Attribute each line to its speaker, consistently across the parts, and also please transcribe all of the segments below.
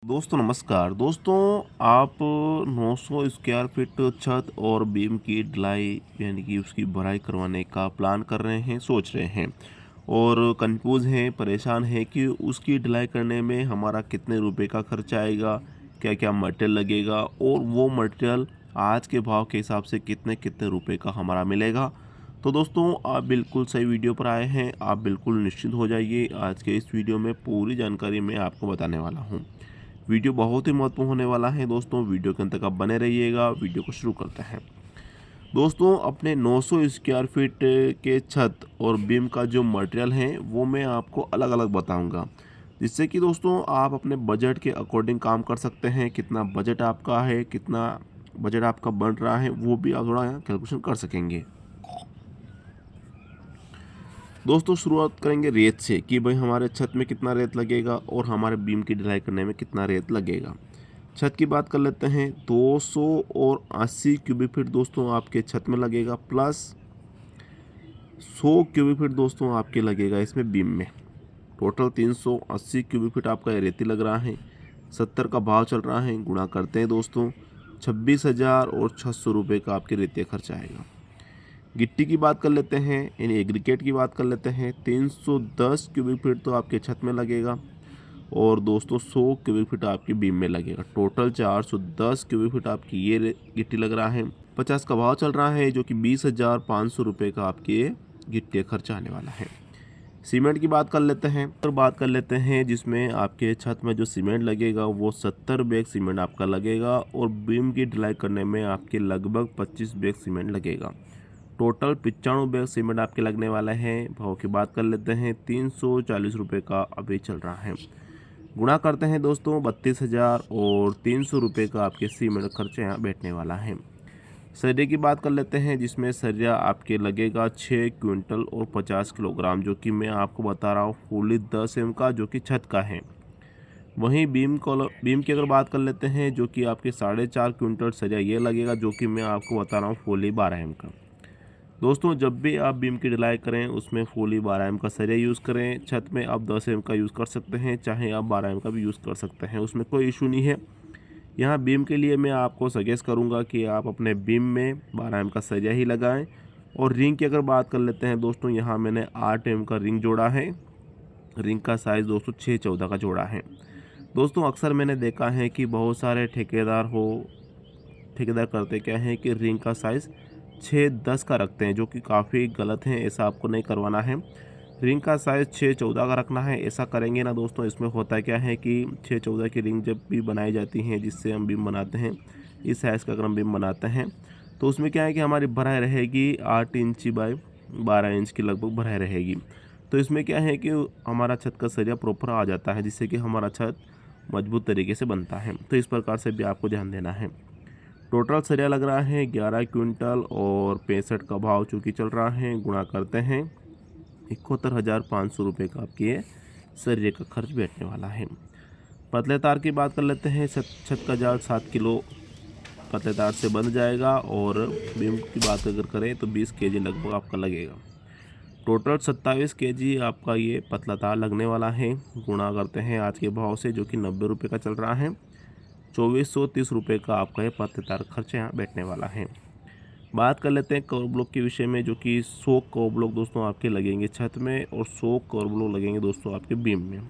Speaker 1: दोस्तों नमस्कार। दोस्तों आप 900 स्क्वायर फीट छत और बीम की ढलाई यानी कि उसकी भराई करवाने का प्लान कर रहे हैं, सोच रहे हैं और कंफ्यूज हैं, परेशान हैं कि उसकी ढलाई करने में हमारा कितने रुपए का खर्चा आएगा, क्या क्या मटेरियल लगेगा और वो मटेरियल आज के भाव के हिसाब से कितने कितने रुपए का हमारा मिलेगा। तो दोस्तों आप बिल्कुल सही वीडियो पर आए हैं, आप बिल्कुल निश्चिंत हो जाइए। आज के इस वीडियो में पूरी जानकारी मैं आपको बताने वाला हूँ। वीडियो बहुत ही महत्वपूर्ण होने वाला है दोस्तों, वीडियो के अंत तक आप बने रहिएगा। वीडियो को शुरू करते हैं। दोस्तों अपने 900 स्क्वायर फीट के छत और बीम का जो मटेरियल है वो मैं आपको अलग अलग बताऊंगा, जिससे कि दोस्तों आप अपने बजट के अकॉर्डिंग काम कर सकते हैं। कितना बजट आपका है, कितना बजट आपका बन रहा है, वो भी आप थोड़ा कैलकुलेशन कर सकेंगे। दोस्तों शुरुआत करेंगे रेत से कि भाई हमारे छत में कितना रेत लगेगा और हमारे बीम की ढलाई करने में कितना रेत लगेगा। छत की बात कर लेते हैं। 200 और 80 क्यूबिक फीट दोस्तों आपके छत में लगेगा, प्लस 100 क्यूबिक फीट दोस्तों आपके लगेगा इसमें बीम में। टोटल 380 क्यूबिक फीट आपका ये रेती लग रहा है। 70 का भाव चल रहा है, गुणा करते हैं दोस्तों 26,000 और 600 रुपये का आपके रेती खर्चा आएगा। गिट्टी की बात कर लेते हैं, यानी एग्रीगेट की बात कर लेते हैं। 310 क्यूबिक फीट तो आपके छत में लगेगा और दोस्तों 100 क्यूबिक फीट आपकी बीम में लगेगा। टोटल 410 क्यूबिक फीट आपकी ये गिट्टी लग रहा है। 50 का भाव चल रहा है, जो कि 20,500 रुपये का आपके गिट्टी खर्चा आने वाला है। सीमेंट की बात कर लेते हैं और बात कर लेते हैं, जिसमें आपके छत में जो सीमेंट लगेगा वो 70 बैग सीमेंट आपका लगेगा और बीम की ढलाई करने में आपके लगभग 25 बैग सीमेंट लगेगा। टोटल 95 बैग सीमेंट आपके लगने वाला है। भाव की बात कर लेते हैं, 340 रुपये का अभी चल रहा है। गुणा करते हैं दोस्तों 32,000 और 300 रुपये का आपके सीमेंट खर्चे यहाँ बैठने वाला है। सरिया की बात कर लेते हैं, जिसमें सरिया आपके लगेगा 6 क्विंटल और 50 किलोग्राम, जो कि मैं आपको बता रहा हूँ फुली 10 एम का, जो कि छत का है। वहीं बीम की अगर बात कर लेते हैं, जो कि आपके 4.5 क्विंटल सरिया ये लगेगा, जो कि मैं आपको बता रहा हूँ फुली 12 एम का। दोस्तों जब भी आप बीम की ढलाई करें उसमें फुली 12 एम का सरिया यूज़ करें। छत में आप 10 एम का यूज़ कर सकते हैं, चाहे आप 12 एम का भी यूज़ कर सकते हैं, उसमें कोई इशू नहीं है। यहाँ बीम के लिए मैं आपको सजेस्ट करूँगा कि आप अपने बीम में 12 एम का सरिया ही लगाएं। और रिंग की अगर बात कर लेते हैं दोस्तों, यहाँ मैंने 8 एम का रिंग जोड़ा है। रिंग का साइज़ दोस्तों 6/14 का जोड़ा है। दोस्तों अक्सर मैंने देखा है कि बहुत सारे ठेकेदार करते क्या हैं कि रिंग का साइज़ 6/10 का रखते हैं, जो कि काफ़ी गलत है। ऐसा आपको नहीं करवाना है। रिंग का साइज़ 6/14 का रखना है। ऐसा करेंगे ना दोस्तों, इसमें होता क्या है कि 6/14 की रिंग जब भी बनाई जाती हैं, जिससे हम बीम बनाते हैं, इस साइज़ का अगर हम बीम बनाते हैं तो उसमें क्या है कि हमारी भराई रहेगी 8 इंची बाय 12 इंच की लगभग भराई रहेगी। तो इसमें क्या है कि हमारा छत का सरिया प्रॉपर आ जाता है, जिससे कि हमारा छत मजबूत तरीके से बनता है। तो इस प्रकार से भी आपको ध्यान देना है। टोटल सरिया लग रहा है 11 क्विंटल और 65 का भाव चूँकि चल रहा है, गुणा करते हैं 71,500 रुपये का आपके ये सरिये का खर्च बैठने वाला है। पतले तार की बात कर लेते हैं। छत का जाल 7 किलो पतले तार से बंध जाएगा और बीम की बात अगर करें तो 20 केजी लगभग आपका लगेगा। टोटल 27 केजी आपका ये पतला तार लगने वाला है। गुणा करते हैं आज के भाव से, जो कि 90 रुपये का चल रहा है। 2430 रुपये का आपका ये पतले तार खर्च यहाँ बैठने वाला है। बात कर लेते हैं कवर ब्लॉक के विषय में, जो कि 100 कवर ब्लॉक दोस्तों आपके लगेंगे छत में और 100 कवर ब्लॉक लगेंगे दोस्तों आपके बीम में।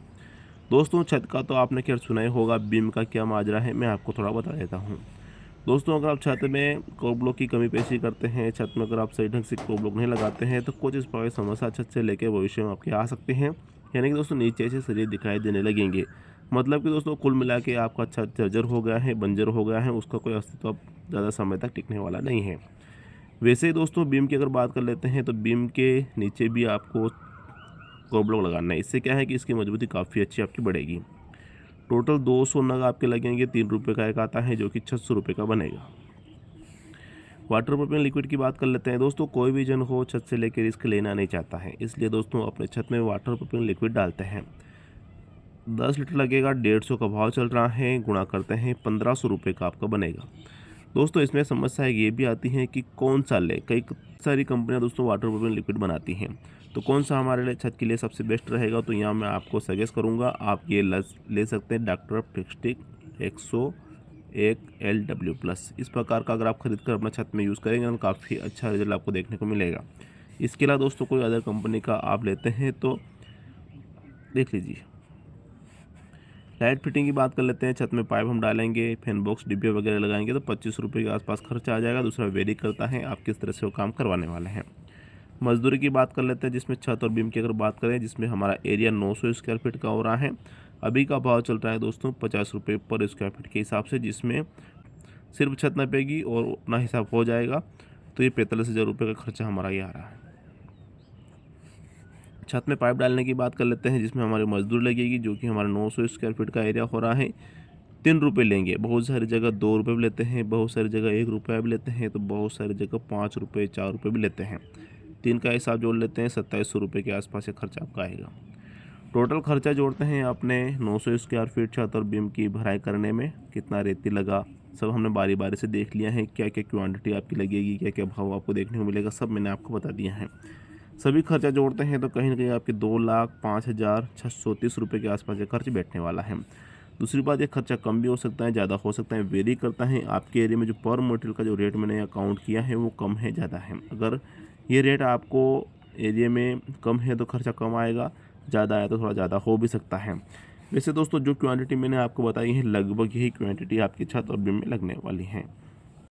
Speaker 1: दोस्तों छत का तो आपने खैर सुना ही होगा, बीम का क्या माजरा है, मैं आपको थोड़ा बता देता हूँ। दोस्तों अगर आप छत में कवर ब्लॉक की कमी पेशी करते हैं, छत में अगर आप सही ढंग से कवर ब्लॉक नहीं लगाते हैं, तो कुछ इस प्रकार की समस्या छत से लेकर भविष्य में आपके आ सकते हैं। यानी कि दोस्तों नीचे से सरिये दिखाई देने लगेंगे। मतलब कि दोस्तों कुल मिला के आपका छत जर्जर हो गया है, बंजर हो गया है, उसका कोई अस्तित्व अब ज़्यादा समय तक टिकने वाला नहीं है। वैसे ही दोस्तों बीम की अगर बात कर लेते हैं, तो बीम के नीचे भी आपको कवर ब्लॉक लगाना है। इससे क्या है कि इसकी मजबूती काफ़ी अच्छी आपकी बढ़ेगी। टोटल 200 नग आपके लगेंगे। 3 रुपये का एक आता है, जो कि 600 रुपये का बनेगा। वाटर प्रूफिंग लिक्विड की बात कर लेते हैं। दोस्तों कोई भी जन हो छत से लेकर रिस्क लेना नहीं चाहता है, इसलिए दोस्तों अपने छत में वाटर प्रूफिंग लिक्विड डालते हैं। 10 लीटर लगेगा। 150 का भाव चल रहा है। गुणा करते हैं 1500 रुपये का आपका बनेगा। दोस्तों इसमें समस्या ये भी आती है कि कौन सा लें। कई सारी कंपनियां दोस्तों वाटर प्रूफिंग लिक्विड बनाती हैं, तो कौन सा हमारे लिए छत के लिए सबसे बेस्ट रहेगा, तो यहाँ मैं आपको सजेस्ट करूँगा आप ये ले सकते हैं डॉक्टर फिक्स्टिक 101 LW+। इस प्रकार का अगर आप खरीद कर अपना छत में यूज़ करेंगे तो काफ़ी अच्छा रिजल्ट आपको देखने को मिलेगा। इसके अलावा दोस्तों कोई अदर कंपनी का आप लेते हैं तो देख लीजिए। लाइट फिटिंग की बात कर लेते हैं। छत में पाइप हम डालेंगे, फैन बॉक्स डिब्बे वगैरह लगाएंगे तो 25 रुपये के आसपास खर्चा आ जाएगा। दूसरा वेरी करता है आप किस तरह से वो काम करवाने वाले हैं। मजदूरी की बात कर लेते हैं, जिसमें छत और बीम की अगर बात करें, जिसमें हमारा एरिया 900 स्क्वायर फीट का हो रहा है। अभी का भाव चल रहा है दोस्तों 50 रुपये पर स्क्वायर फीट के हिसाब से, जिसमें सिर्फ छत न पेगी और अपना हिसाब हो जाएगा। तो ये 45,000 रुपये का खर्चा हमारा ये आ रहा है। छत में पाइप डालने की बात कर लेते हैं, जिसमें हमारी मजदूर लगेगी, जो कि हमारा 900 स्क्वायर फीट का एरिया हो रहा है। 3 रुपये लेंगे, बहुत सारी जगह 2 रुपये भी लेते हैं, बहुत सारी जगह 1 रुपया भी लेते हैं, तो बहुत सारी जगह 5 रुपये 4 रुपये भी लेते हैं। 3 का हिसाब जोड़ लेते हैं, 2700 रुपये के आसपास ये खर्चा आपका आएगा। टोटल खर्चा जोड़ते हैं अपने 900 स्क्वायर फीट छत और बीम की भराई करने में कितना रेती लगा, सब हमने बारी बारी से देख लिया है। क्या क्या क्वांटिटी आपकी लगेगी, क्या क्या भाव आपको देखने को मिलेगा, सब मैंने आपको बता दिया है। सभी खर्चा जोड़ते हैं तो कहीं ना कहीं आपके 2,05,630 रुपये के आसपास ये खर्च बैठने वाला है। दूसरी बात, ये खर्चा कम भी हो सकता है, ज़्यादा हो सकता है, वेरी करता है। आपके एरिया में जो पर मटेरियल का जो रेट मैंने अकाउंट किया है वो कम है ज़्यादा है। अगर ये रेट आपको एरिया में कम है तो खर्चा कम आएगा, ज़्यादा आया तो थोड़ा ज़्यादा हो भी सकता है। वैसे दोस्तों जो क्वांटिटी मैंने आपको बताई है लगभग यही क्वांटिटी आपकी छत और बीम में लगने वाली है।